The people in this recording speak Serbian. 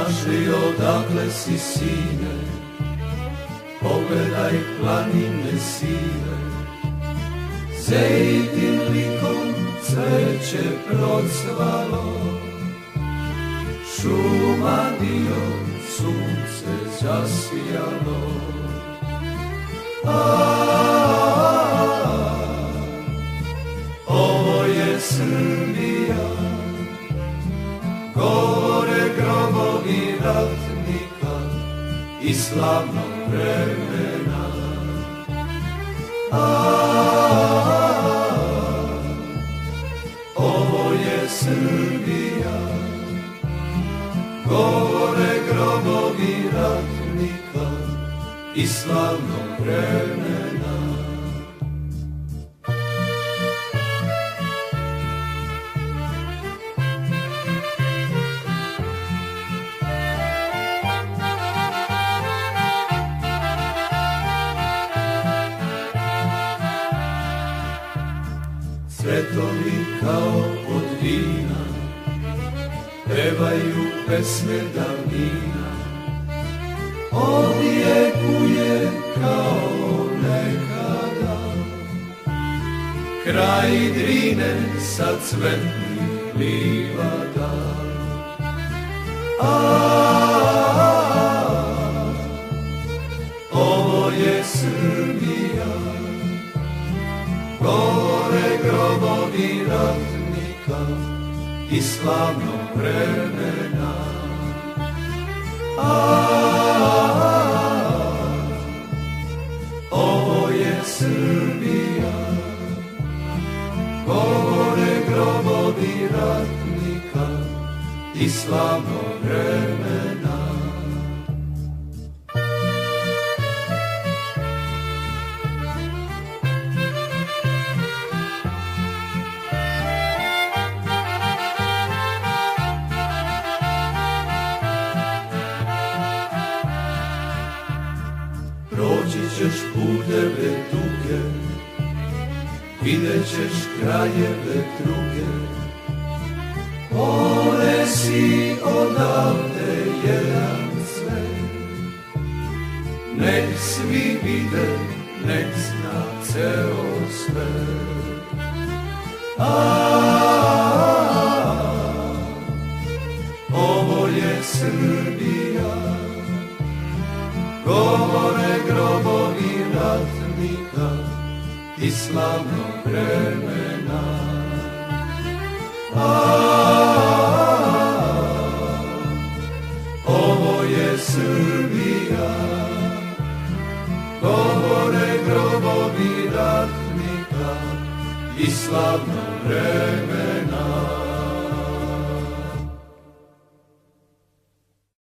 Znaš li odakle si, sine, pogledaj planine sive, Zejtin likom cveće procvalo, šuma dio, sunce zasijalo. Ovo je Srbija, gore grobovi ratnika i slavnog vremena. Ovo je Srbija, gore grobovi ratnika i slavnog vremena. Cvetovi kao od vina pevaju pesme davnina, odjekuje kao nekada. Kraj Drine sa cvetnih livada. Ovo je Srbija, gore grobovi ratnika i slavnog vremena. Ovo je Srbija, gore grobovi ratnika i slavnog vremena. Proći ćeš puteve duge, vidjet ćeš krajeve druge. Ponesi odavde jedan svet, nek svi vide, nek zna ceo svet. Ovo je Srbija, gore grobovi ratnika i slavnog vremena. Ovo je Srbija, gore grobovi ratnika i slavnog vremena.